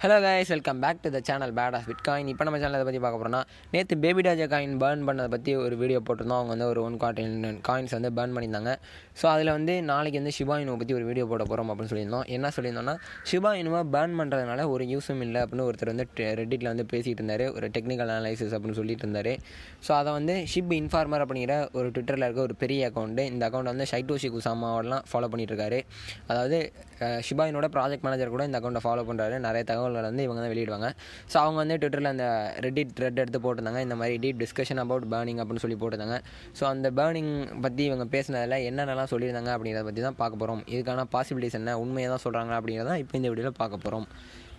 Hello guys, welcome back to the channel bad of Bitcoin. இப்போ நம்ம channel அதை பற்றி பார்க்க போகிறோம்னா, நேற்று பேபி டாஜா காயின் பேர்ன் பண்ணதை பற்றி ஒரு வீடியோ போட்டிருந்தோம். அவங்க வந்து ஒரு 1 காயின்ஸ் வந்து பேர்ன் பண்ணியிருந்தாங்க. ஸோ அதில் வந்து நாளைக்கு வந்து ஷிபா இனுவை பற்றி ஒரு வீடியோ போட போகிறோம் அப்படின்னு சொல்லியிருந்தோம். என்ன சொல்லியிருந்தோம்னா, ஷிபா இனுவை பேர்ன் பண்ணுறதுனால ஒரு யூஸும் இல்லை அப்படின்னு ஒருத்தர் வந்து ரெட்டிட்டில் வந்து பேசிகிட்டு இருந்தார். ஒரு டெக்னிக்கல் அனலைசிஸ் அப்படின்னு சொல்லிட்டு இருந்தார். ஸோ அதை வந்து ஷிப் இன்ஃபார்மர் அப்படிங்கிற ஒரு ட்விட்டரில் இருக்க ஒரு பெரிய அக்கௌண்ட்டு, இந்த அக்கௌண்ட் வந்து ஷைட்டோஷி குசாமாவெல்லாம் ஃபாலோ பண்ணிட்டு இருக்காரு. அதாவது ஷிபா இனோட ப்ராஜெக்ட் மேனேஜர் கூட இந்த அக்கௌண்ட்டை ஃபாலோ பண்ணுறாரு. நிறைய தகவல்கள் வந்து இவங்க தான் வெளியிடுவாங்க. ஸோ அவங்க வந்து ட்விட்டரில் அந்த ரெட்டிட் த்ரெட் எடுத்து போட்டிருந்தாங்க. இந்த மாதிரி டீப் டிஸ்கஷன் அபவுட் பேர்னிங் அப்படின்னு சொல்லி போட்டிருந்தாங்க. ஸோ அந்த பேர்னிங் பற்றி இவங்க பேசினதில் என்னென்னலாம் சொல்லியிருந்தாங்க அப்படிங்கிறத பற்றி தான் பார்க்க போகிறோம். இதுக்கான பாசிபிலிட்டிஸ் என்ன, உண்மையை தான் சொல்கிறாங்க அப்படிங்கிறத இப்போ இந்த வீடியோவில் பார்க்க போகிறோம்.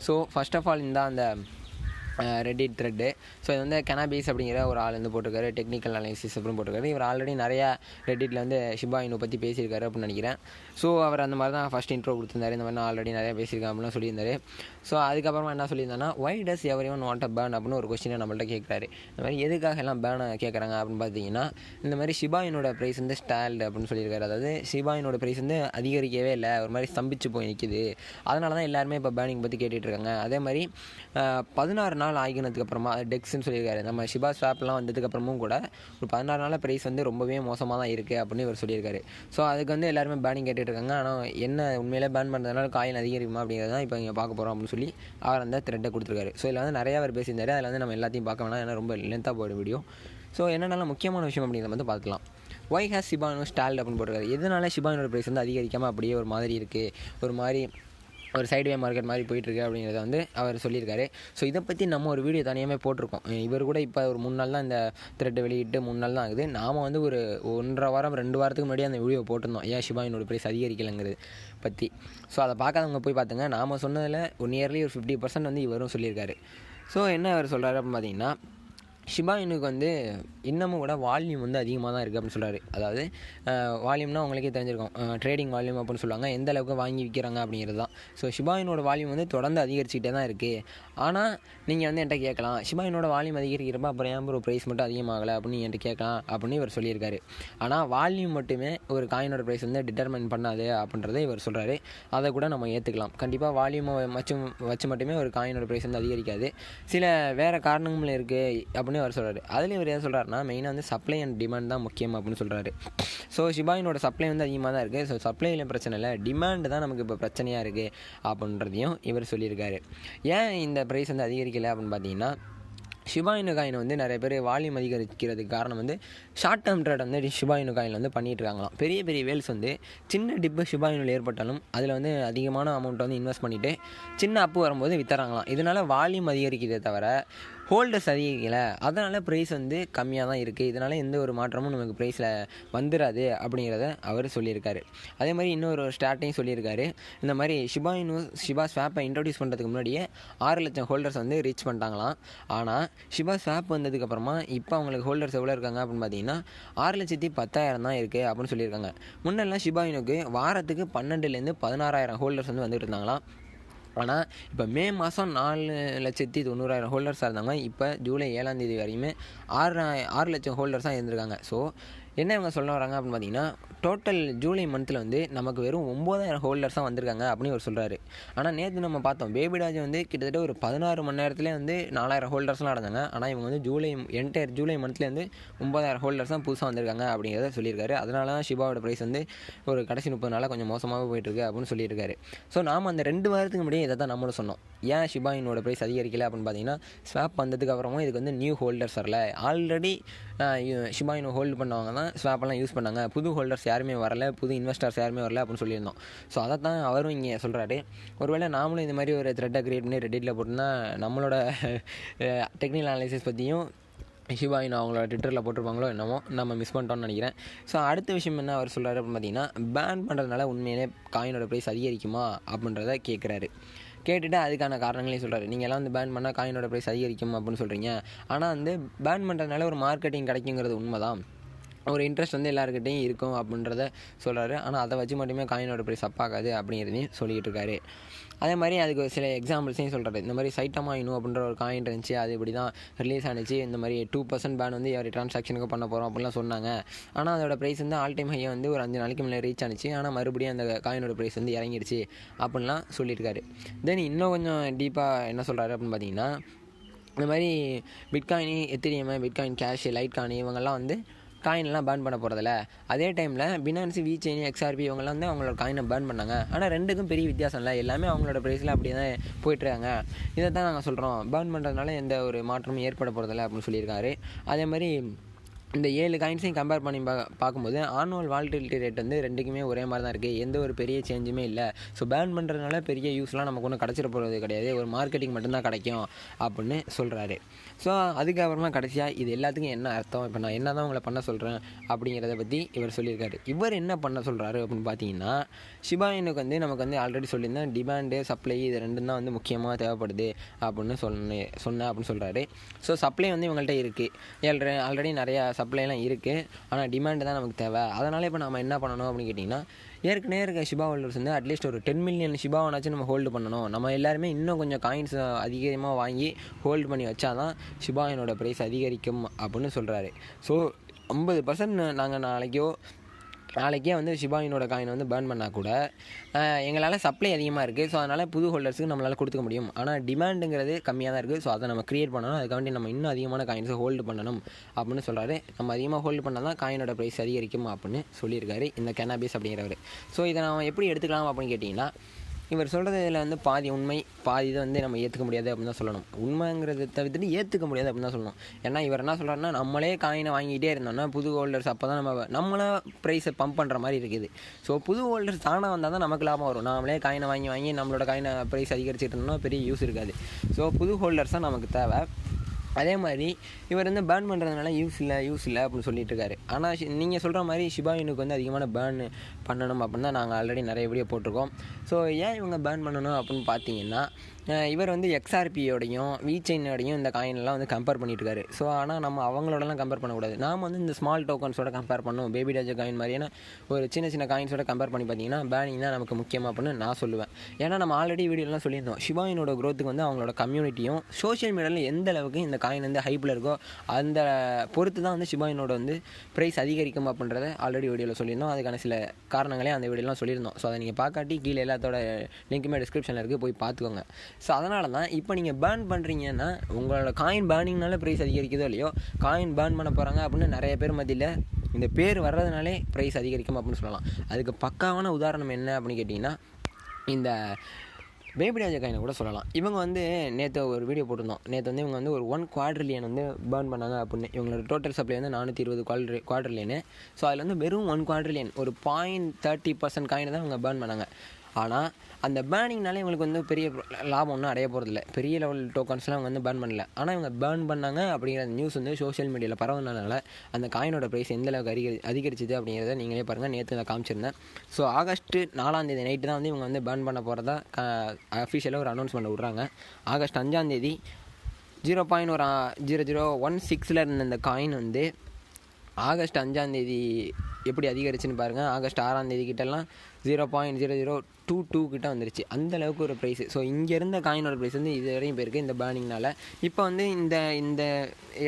ஸோ ஃபர்ஸ்ட் ஆஃப் ஆல் இந்த அந்த ரெட்டிட் த்ரெட்டு. ஸோ இது வந்து கனாபீஸ் அப்படிங்கிற ஒரு ஆள் வந்து போட்டிருக்காரு. டெக்னிக்கல் அனாலிசிஸ் அப்படின்னு போட்டிருக்காரு. இவர் ஆல்ரெடி நிறையா ரெட்டிட்டில் வந்து ஷிபா இனு பற்றி பேசியிருக்காரு அப்படின்னு நினைக்கிறேன். ஸோ அவர் அந்த மாதிரி தான் ஃபஸ்ட் இன்ட்ரோ கொடுத்துருந்தாரு. இந்த மாதிரி நான் ஆல்ரெடி நிறையா பேசியிருக்கேன் அப்படிலாம் சொல்லியிருந்தாரு. ஸோ அதுக்கப்புறமா என்ன சொல்லியிருந்தாங்கன்னா, why does everyone want a burn அப்படின்னு ஒரு கொஸ்டினை நம்மள்ட்ட கேட்குறாரு. இந்த மாதிரி எதுக்காக எல்லாம் பேர்னை கேட்குறாங்க அப்படின்னு பார்த்தீங்கன்னா, இந்த மாதிரி ஷிபா இனோட ப்ரைஸ் வந்து ஸ்டால்டு அப்படின்னு சொல்லியிருக்காரு. அதாவது ஷிபா இனோட ப்ரைஸ் வந்து அதிகரிக்கவே இல்லை, ஒரு மாதிரி ஸ்தம்பிச்சு போய் நிற்கிது. அதனால தான் எல்லாருமே இப்போ பேர்னிங் பற்றி கேட்டுட்ருக்காங்க. அதே மாதிரி 16 நாள் ஆகினதுக்கப்புறமா டெக்ஸ்ன்னு சொல்லியிருக்காரு. நம்ம ஷிபா ஸ்வாப்லாம் வந்ததுக்கப்புறமும் கூட ஒரு 16 நாள் ப்ரைஸ் வந்து ரொம்பவே மோசமாக தான் இருக்குது அப்படின்னு இவர் சொல்லியிருக்காரு. ஸோ அதுக்கு வந்து எல்லாருமே பேனிங் கேட்டுட்ருக்காங்க. ஆனால் என்ன உண்மையிலே பேன் பண்ணுறதுனால காயின் அதிகரிக்குமா அப்படிங்கிறது தான் இப்போ இங்கே பார்க்க போகிறோம் அப்படின்னு சொல்லி அவர் அந்த த்ரெட்டை கொடுத்துருக்காரு. ஸோ இதில் வந்து நிறையா அவர் பேசியிருந்தாரு. அதில் வந்து நம்ம எல்லாத்தையும் பார்க்க வேணாம், ஏன்னா ரொம்ப லென்த்தாக போய்டும் வீடியோ. ஸோ என்னென்ன முக்கியமான விஷயம் அப்படிங்கிறத வந்து பார்க்கலாம். ஒய் ஹேஸ் ஷிபா இனு ஸ்டால்டு அப்படின்னு போட்டிருக்காரு. எதனால ஷிபா இனோட ப்ரைஸ் வந்து அதிகரிக்காமல் அப்படியே ஒரு மாதிரி இருக்குது, ஒரு மாதிரி ஒரு சைட்வே மார்க்கெட் மாதிரி போயிட்டுருக்கு அப்படிங்கிறத வந்து அவர் சொல்லியிருக்காரு. ஸோ இதை பற்றி நம்ம ஒரு வீடியோ தனியாகவே போட்டிருக்கோம். இவர் கூட இப்போ ஒரு 3 நாள் தான் இந்த த்ரெட்டை வெளியிட்டு 3 நாள் தான் ஆகுது. நாம் வந்து ஒரு 1.5 வாரம் 2 வாரத்துக்கு முன்னாடி அந்த வீடியோ போட்டிருந்தோம், ஏன் ஷிபா இனோட ப்ரைஸ் அதிகரிக்கலைங்கிறது பற்றி. ஸோ அதை பார்க்காதவங்க போய் பார்த்துங்க. நாம் சொன்னதில் நியர்லி ஒரு 50% வந்து இவரும் சொல்லியிருக்காரு. ஸோ என்ன அவர் சொல்கிறாரு அப்படின்னு பார்த்தீங்கன்னா, ஷிபா இனுக்கு வந்து இன்னமும் கூட வால்யூம் வந்து அதிகமாக தான் இருக்குது அப்படின்னு சொல்கிறாரு. அதாவது வால்யூம்னா உங்களுக்கே தெரிஞ்சிருக்கும், ட்ரேடிங் வால்யூம் அப்படின்னு சொல்லுவாங்க, எந்த அளவுக்கு வாங்கி விற்கிறாங்க அப்படிங்கிறது தான். ஸோ ஷிபா இனோட வால்யூம் வந்து தொடர்ந்து அதிகரிச்சுக்கிட்டே தான் இருக்குது. ஆனால் நீங்கள் வந்து என்கிட்ட கேட்கலாம், ஷிபா இனோட வால்யூம் அதிகரிக்கிறப்ப அப்புறம் ஏன் ஒரு ப்ரைஸ் மட்டும் அதிகமாகலை அப்படின்னு என்கிட்ட கேட்கலாம் அப்படின்னு இவர் சொல்லியிருக்காரு. ஆனால் வால்யூம் மட்டுமே ஒரு காயினோட ப்ரைஸ் வந்து டிட்டர்மைன் பண்ணாது அப்படின்றத இவர் சொல்கிறாரு. அதை கூட நம்ம ஏற்றுக்கலாம். கண்டிப்பாக வால்யூமை வச்சு மட்டுமே ஒரு காயினோட ப்ரைஸ் வந்து அதிகரிக்காது, சில வேறு காரணங்களும் இருக்குது அப்படின்னு அவர் சொல்கிறாரு. அதில் இவர் என்ன சொல்கிறாருன்னா, மெயினாக வந்து சப்ளை அண்ட் டிமாண்ட் தான் முக்கியம் அப்படின்னு சொல்கிறாரு. ஸோ ஷிபா இனோட சப்ளை வந்து அதிகமாக தான் இருக்குது. ஸோ சப்ளையில் பிரச்சனை இல்லை, டிமாண்டு தான் நமக்கு இப்போ பிரச்சனையாக இருக்குது அப்படின்றதையும் இவர் சொல்லியிருக்காரு. ஏன் இந்த ப்ரைஸ் வந்து அதிகரிக்கலை அப்படின்னு பார்த்தீங்கன்னா, ஷிபா இனு காயின் வந்து நிறைய பேர் வால்யூம் அதிகரிக்கிறதுக்கு காரணம் வந்து ஷார்ட் டேர்ம் ட்ரேட் வந்து ஷிபா இனு காயின் வந்து பண்ணிகிட்டு இருக்காங்களாம். பெரிய பெரிய வேல்ஸ் வந்து சின்ன டிப்பு ஷிபா இனுவில் ஏற்பட்டாலும் அதில் வந்து அதிகமான அமௌண்ட்டை வந்து இன்வெஸ்ட் பண்ணிவிட்டு சின்ன அப்பு வரும்போது விற்றுறாங்களாம். இதனால் வால்யூம் அதிகரிக்கிறதே தவிர ஹோல்டர்ஸ் அதிகரிக்கலை, அதனால் ப்ரைஸ் வந்து கம்மியாக தான் இருக்குது. இதனால் எந்த ஒரு மாற்றமும் நமக்கு ப்ரைஸில் வந்துடாது அப்படிங்கிறத அவர் சொல்லியிருக்காரு. அதே மாதிரி இன்னொரு ஸ்டார்ட்டையும் சொல்லியிருக்காரு. இந்த மாதிரி ஷிபா ஸ்வாப்பை இன்ட்ரடியூஸ் பண்ணுறதுக்கு முன்னாடியே 6 லட்சம் ஹோல்டர்ஸ் வந்து ரீச் பண்ணிட்டாங்களாம். ஆனால் ஷிபா ஸ்வாப் வந்ததுக்கப்புறமா இப்போ அவங்களுக்கு ஹோல்டர்ஸ் எவ்வளோ இருக்காங்க அப்படின்னு பார்த்தீங்கன்னா 6,10,000 தான் இருக்குது அப்படின்னு சொல்லியிருக்காங்க. முன்னெல்லாம் ஷிபா இனுக்கு வாரத்துக்கு 12,000 16,000 ஹோல்டர்ஸ் வந்து வந்துட்டு இருந்தாங்களாம். ஆனால் இப்போ மே மாதம் 4,90,000 ஹோல்டர்ஸாக இருந்தாங்க. இப்போ ஜூலை 7ஆம் தேதி வரையுமே 6 லட்சம் ஹோல்டர்ஸாக இருந்திருக்காங்க. ஸோ என்ன இவங்க சொல்ல வராங்க அப்படின்னு பார்த்தீங்கன்னா, டோட்டல் ஜூலை மந்தில் வந்து நமக்கு வெறும் 9,000 ஹோல்டர்ஸாக வந்திருக்காங்க அப்படின்னு அவர் சொல்கிறாரு. ஆனால் நேற்று நம்ம பார்த்தோம், பேபி டாஜ் வந்து கிட்டத்தட்ட ஒரு 16 மணி நேரத்துலேயே வந்து 4,000 ஹோல்டர்ஸ்லாம் அடைஞ்சாங்க. ஆனால் இவங்க வந்து ஜூலை மந்த்லேருந்து 9,000 ஹோல்டர்ஸ் தான் புதுசாக வந்திருக்காங்க அப்படிங்கிறத சொல்லியிருக்காரு. அதனால தான் ஷிபாவோட ப்ரைஸ் வந்து ஒரு கடைசி 30 நாளாக கொஞ்சம் மோசமாக போயிட்டுருக்கு அப்படின்னு சொல்லியிருக்காரு. ஸோ நாம் அந்த 2 வாரத்துக்கு முன்னாடி இதை தான் நம்மளும் சொன்னோம், ஏன் ஷிபா இனோட ப்ரைஸ் அதிகரிக்கலை அப்படின்னு பார்த்தீங்கன்னா, ஸ்வாப் வந்ததுக்கு அப்புறமா இதுக்கு வந்து நியூ ஹோல்டர்ஸ் வரல. ஆல்ரெடி ஷிபா இனோ ஹோல்டு பண்ணவங்க தான் ஸ்வாப்பெல்லாம் யூஸ் பண்ணாங்க, புது ஹோல்டர்ஸ் யாருமே வரல, புது இன்வெஸ்டர்ஸ் யாருமே வரல அப்படின்னு சொல்லியிருந்தோம். ஸோ அதை தான் அவரும் இங்கே சொல்கிறாரு. ஒருவேளை நாமளும் இந்த மாதிரி ஒரு த்ரெட்டை க்ரியேட் பண்ணி ரெட்டிட்டில் போட்டோம்னா நம்மளோட டெக்னிக்கல் அனாலிசிஸ் பற்றியும் ஷிபா இனு அவங்களோட ட்விட்டரில் போட்டிருப்பாங்களோ என்னமோ, நம்ம மிஸ் பண்ணிட்டோம்னு நினைக்கிறேன். ஸோ அடுத்த விஷயம் என்ன அவர் சொல்கிறாரு அப்படின்னு பார்த்தீங்கன்னா, பேன் பண்ணுறதுனால உண்மையிலே காயினோட ப்ரைஸ் அதிகரிக்குமா அப்படின்றத கேட்குறாரு. கேட்டுட்டு அதுக்கான காரணங்களையும் சொல்கிறாரு. நீங்கள் எல்லாம் வந்து பேன் பண்ணால் காயினோட ப்ரைஸ் அதிகரிக்கும் அப்படின்னு சொல்கிறீங்க, ஆனால் வந்து பேன் பண்ணுறதுனால ஒரு மார்க்கெட்டிங் கிடைக்குங்கிறது உண்மை தான். ஒரு இன்ட்ரெஸ்ட் வந்து எல்லாருக்கிட்டையும் இருக்கும் அப்படின்றத சொல்கிறாரு. ஆனால் அதை வச்சு மட்டுமே காயினோட ப்ரைஸ் அப்பாகாது அப்படிங்கிறதையும் சொல்லிக்கிட்டு இருக்காரு. அதே மாதிரி அதுக்கு சில எக்ஸாம்பிள்ஸையும் சொல்கிறாரு. இந்த மாதிரி சைட்டமா இனு அப்படின்ற ஒரு காயின் இருந்துச்சு, அது இப்படி தான் ரிலீஸ் ஆனிச்சு. இந்த மாதிரி 2% பேன் வந்து எவரி டிரான்சாக்ஷனுக்கு பண்ண போகிறோம் அப்படிலாம் சொன்னாங்க. ஆனால் அதோட ப்ரைஸ் வந்து ஆல் டைம் ஹையை வந்து ஒரு 5 நாளைக்கு முன்னே ரீச் ஆனிச்சு. ஆனால் மறுபடியும் அந்த காயினோட ப்ரைஸ் வந்து இறங்கிடுச்சு அப்படின்லாம் சொல்லியிருக்காரு. தென் இன்னும் கொஞ்சம் டீப்பாக என்ன சொல்கிறாரு அப்படின்னு பார்த்தீங்கன்னா, இந்த மாதிரி bitcoin, Ethereum, bitcoin cash, light coin இவங்கெல்லாம் வந்து காயின்லாம் பேர்ன் பண்ண போகிறதில்ல. அதே டைமில் பினான்ஸ், விசெயின், எக்ஸ்ஆர்பி இவங்கெல்லாம் வந்து அவங்களோட காயினை பேர்ன் பண்ணாங்க. ஆனால் ரெண்டுக்கும் பெரிய வித்தியாசம் இல்லை, எல்லாமே அவங்களோட ப்ரைஸில் அப்படியே தான் போயிட்டுருக்காங்க. இதை தான் நாங்கள் சொல்கிறோம், பேர்ன் பண்ணுறதுனால எந்த ஒரு மாற்றமும் ஏற்பட போகிறதில்ல அப்படின்னு சொல்லியிருக்காரு. அதே மாதிரி இந்த 7 காயின்ஸையும் கம்பேர் பண்ணி பார்க்கும்போது ஆனுவல் வாலட்டிலிட்டி ரேட் வந்து ரெண்டுக்குமே ஒரே மாதிரி தான் இருக்குது, எந்த ஒரு பெரிய சேஞ்சுமே இல்லை. ஸோ பேர்ன் பண்ணுறதுனால பெரிய யூஸ்லாம் நமக்கு ஒன்றும் கிடச்சிட போகிறது கிடையாது, ஒரு மார்க்கெட்டிங் மட்டும்தான் கிடைக்கும் அப்படின்னு சொல்கிறாரு. ஸோ அதுக்கப்புறமா கடைசியாக இது எல்லாத்துக்கும் என்ன அர்த்தம், இப்போ நான் என்ன தான் உங்களை பண்ண சொல்கிறேன் அப்படிங்கிறத பற்றி இவர் சொல்லியிருக்காரு. இவர் என்ன பண்ண சொல்கிறாரு அப்படின்னு பார்த்தீங்கன்னா, ஷிபா இனுக்கு வந்து நமக்கு வந்து ஆல்ரெடி சொல்லியிருந்தேன், டிமாண்டு சப்ளை இது ரெண்டும் தான் வந்து முக்கியமாக தேவைப்படுது அப்படின்னு சொன்னேன் அப்படின்னு சொல்கிறாரு. ஸோ சப்ளை வந்து இவங்கள்ட்ட இருக்குது, ஆல்ரெடி நிறையா சப்ளைலாம் இருக்குது, ஆனால் டிமாண்டு தான் நமக்கு தேவை. அதனால் இப்போ நம்ம என்ன பண்ணணும் அப்படின்னு கேட்டிங்கன்னா, ஏற்கனவே இருக்க ஷிபா ஹோல்டர்ஸ் வந்து அட்லீஸ்ட் ஒரு 10 மில்லியன் ஷிபாவானாச்சும் நம்ம ஹோல்டு பண்ணணும். நம்ம எல்லாருமே இன்னும் கொஞ்சம் காயின்ஸ் அதிகமாக வாங்கி ஹோல்டு பண்ணி வச்சா தான் ஷிபாயினோட ப்ரைஸ் அதிகரிக்கும் அப்படின்னு சொல்கிறாரு. ஸோ 50% நாங்கள் நாளைக்கே வந்து ஷிபாயினோட காயின் வந்து பேர்ன் பண்ணால் கூட எங்களால் சப்ளை அதிகமாக இருக்குது. ஸோ அதனால் புது ஹோல்டர்ஸுக்கு நம்மளால் கொடுத்துக்க முடியும். ஆனால் டிமாண்டுங்கிறது கம்மியாக தான் இருக்குது. ஸோ அதை நம்ம க்ரியேட் பண்ணணும், அதுக்காண்டி நம்ம இன்னும் அதிகமான காயின்ஸை ஹோல்டு பண்ணணும் அப்படின்னு சொல்கிறாரு. நம்ம அதிகமாக ஹோல்டு பண்ணால் தான் காயினோட ப்ரைஸ் அதிகரிக்கும் அப்படின்னு சொல்லியிருக்காரு இந்த கெனாபிஸ் அப்படிங்கிறவர். ஸோ இதை நம்ம எப்படி எடுத்துக்கலாம் அப்படின்னு கேட்டிங்கன்னா, இவர் சொல்கிறது இதில் வந்து பாதி உண்மை, பாதி இதை வந்து நம்ம ஏற்றுக்க முடியாது அப்படின்னு தான் சொல்லணும். உண்மைங்கிறத தவிர்த்துட்டு ஏற்றுக்க முடியாது அப்படின்னு தான் சொல்லணும். ஏன்னா இவர் என்ன சொல்கிறாருன்னா, நம்மளே காயினை வாங்கிட்டே இருந்தோம்னா புது ஹோல்டர்ஸ் அப்போ தான் நம்மளே ப்ரைஸை பம்ப் பண்ணுற மாதிரி இருக்குது. ஸோ புது ஹோல்டர்ஸ் தானாக வந்தால் தான் நமக்கு லாபம் வரும். நம்மளே காயினை வாங்கி நம்மளோட காயினை ப்ரைஸ் அதிகரிச்சுட்டு இருந்தோம்னா பெரிய யூஸ் இருக்காது. ஸோ புது ஹோல்டர்ஸ் தான் நமக்கு தேவை. அதே மாதிரி இவர் வந்து பேர்ன் பண்ணுறதுனால யூஸ் இல்லை அப்படின்னு சொல்லிட்டு இருக்காரு. ஆனால் நீங்கள் சொல்கிற மாதிரி ஷிபா இனுக்கு வந்து அதிகமான பேர்ன் பண்ணணும் அப்படின்னு தான் நாங்கள் ஆல்ரெடி நிறைய வீடியோ போட்டிருக்கோம். ஸோ ஏன் இவங்க பேர்ன் பண்ணணும் அப்படின்னு பார்த்தீங்கன்னா, இவர் வந்து எக்ஸ்ஆர்பியோடையும் விசெயினோடையும் இந்த காயினெல்லாம் வந்து கம்பேர் பண்ணிட்டுருக்காரு. ஸோ ஆனால் நம்ம அவங்களோடலாம் கம்பேர் பண்ணக்கூடாது. நாம் வந்து இந்த ஸ்மால் டோக்கன்ஸோட கம்பேர் பண்ணணும். பேபி டாஜா காயின் மாதிரியான ஒரு சின்ன காயின்ஸோட கம்பேர் பண்ணி பார்த்தீங்கன்னா பேனிங் தான் நமக்கு முக்கியமாக அப்படின்னு நான் சொல்லுவேன். ஏன்னா நம்ம ஆல்ரெடி வீடியோலாம் சொல்லியிருந்தோம், ஷிபா இனோட க்ரோத்துக்கு வந்து அவங்களோட கம்யூனிட்டியும் சோஷியல் மீடியாவில் எந்த அளவுக்கு இந்த காயின் வந்து ஹைப்பில் இருக்கோ அந்த பொறுத்து தான் வந்து ஷிபா இனோட வந்து ப்ரைஸ் அதிகரிக்கும் அப்படின்றத ஆல்ரெடி வீடியோவில் சொல்லியிருந்தோம். அதுக்கான சில காரணங்களே அந்த வீடியோலாம் சொல்லியிருந்தோம். ஸோ அதை நீங்கள் பார்க்காட்டி கீழே எல்லாத்தோட லிங்க்குமே டிஸ்கிரிப்ஷனில் இருக்குது, போய் பார்த்துக்கோங்க. ஸோ அதனால தான் இப்போ நீங்கள் பேர்ன் பண்ணுறீங்கன்னா உங்களோட காயின் பேர்னிங்னால ப்ரைஸ் அதிகரிக்குதோ இல்லையோ, காயின் பேர்ன் பண்ண போகிறாங்க அப்படின்னு நிறைய பேர் மத்தியில் இந்த பேர் வர்றதுனாலே ப்ரைஸ் அதிகரிக்கும் அப்படின்னு சொல்லலாம். அதுக்கு பக்காவான உதாரணம் என்ன அப்படின்னு கேட்டிங்கன்னா, இந்த பேபி டாஜா காயினை கூட சொல்லலாம். இவங்க வந்து நேற்று ஒரு வீடியோ போட்டிருந்தோம். நேற்று வந்து இவங்க வந்து ஒரு 1 குவாட்ரில்லியன் வந்து பேர்ன் பண்ணாங்க அப்படின்னு. இவங்களோட டோட்டல் சப்ளை வந்து 420 குவாட்ரில்லியனு. ஸோ அதில் வந்து வெறும் 1 குவாட்ரில்லியன், ஒரு 0.30% காயினை தான் இவங்க பேர்ன் பண்ணாங்க. ஆனால் அந்த பேர்னிங்னாலே இவங்களுக்கு வந்து பெரிய லாபம் ஒன்றும் அடைய போகிறதில்ல. பெரிய லெவல் டோக்கன்ஸ்லாம் அவங்க வந்து பேர்ன் பண்ணல. ஆனால் இவங்க பேர்ன் பண்ணாங்க அப்படிங்கிற நியூஸ் வந்து சோஷியல் மீடியாவில் பரவுனதுனால அந்த காயினோட ப்ரைஸ் எந்த அளவுக்கு அதிகரிச்சிது அப்படிங்கிறத நீங்களே பாருங்கள். நேற்று நான் காமிச்சிருந்தேன். ஸோ ஆகஸ்ட் 4 நைட்டு தான் வந்து இவங்க வந்து பேர்ன் பண்ண போகிறதா அஃபிஷியலாக ஒரு அனௌன்ஸ்மெண்ட் விட்றாங்க. ஆகஸ்ட் 5 0.0016 இருந்த இந்த காயின் வந்து ஆகஸ்ட் 5 எப்படி அதிகரிச்சுன்னு பாருங்கள். ஆகஸ்ட் 6 கிட்டலாம் 0.0022 கிட்ட வந்துருச்சு. அந்த அளவுக்கு ஒரு ப்ரைஸு. ஸோ இங்கே இருந்த காயினோட ப்ரைஸ் வந்து இது வரையும் போயிருக்கு இந்த பேர்னிங்னால். இப்போ வந்து இந்த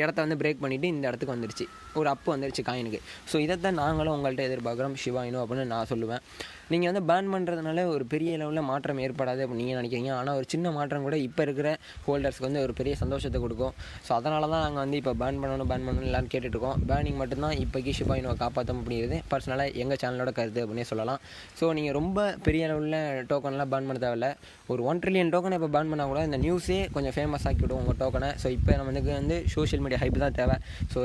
இடத்த வந்து பிரேக் பண்ணிவிட்டு இந்த இடத்துக்கு வந்துருச்சு, ஒரு அப்பு வந்துருச்சு காயினுக்கு. ஸோ இதைத்தான் நாங்களும் உங்கள்கிட்ட எதிர்பார்க்குறோம் ஷிபா இனு அப்படின்னு நான் சொல்லுவேன். நீங்கள் வந்து பேர்ன் பண்ணுறதுனால ஒரு பெரிய லெவலில் மாற்றம் ஏற்படாது அப்படின்னு நீங்கள் நினைக்கிறீங்க. ஆனால் ஒரு சின்ன மாற்றம் கூட இப்போ இருக்கிற ஹோல்டர்ஸ்க்கு வந்து ஒரு பெரிய சந்தோஷத்தை கொடுக்கும். ஸோ அதனால தான் நாங்கள் வந்து இப்போ பேர்ன் பண்ணணும் எல்லோரும் கேட்டுட்ருக்கோம். பேர்னிங் மட்டும்தான் இப்போக்கி ஷிபா இனுவை காப்பாற்ற அப்படிங்கிறது பர்சனலாக எங்கள் சேனலோட கருத்து அப்படின்னே சொல்லலாம். ஸோ நீங்கள் ரொம்ப பெரிய லெவலில் டோக்கன்லாம் பேர்ன் பண்ண தேவையில்ல. ஒரு 1 ட்ரில்லியன் டோக்கனை இப்போ பேர்ன் பண்ணால் கூட இந்த நியூஸே கொஞ்சம் ஃபேமஸ் ஆக்கி விடுவோம் உங்கள் டோக்கனை. ஸோ இப்போ நமக்கு வந்து சோஷியல் மீடியா ஹைப் தான் தேவை. ஸோ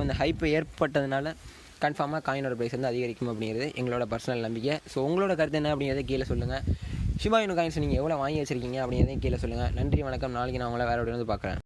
இந்த ஹைப் ஏற்பட்டதுனால கன்ஃபார்மாக காயினோட ப்ரைஸ் வந்து அதிகரிக்கும் அப்படிங்கிறது எங்களோட பர்சனல் நம்பிக்கை. ஸோ உங்களோட கருத்து என்ன அப்படிங்கிறத கீழே சொல்லுங்கள். ஷிபா இனு காயின்ஸ் நீங்கள் எவ்வளோ வாங்கி வச்சுருக்கீங்க அப்படிங்கிறதையும் கீழே சொல்லுங்கள். நன்றி, வணக்கம். நாளைக்கு நான் உங்களை வேறு வந்து பார்க்குறேன்.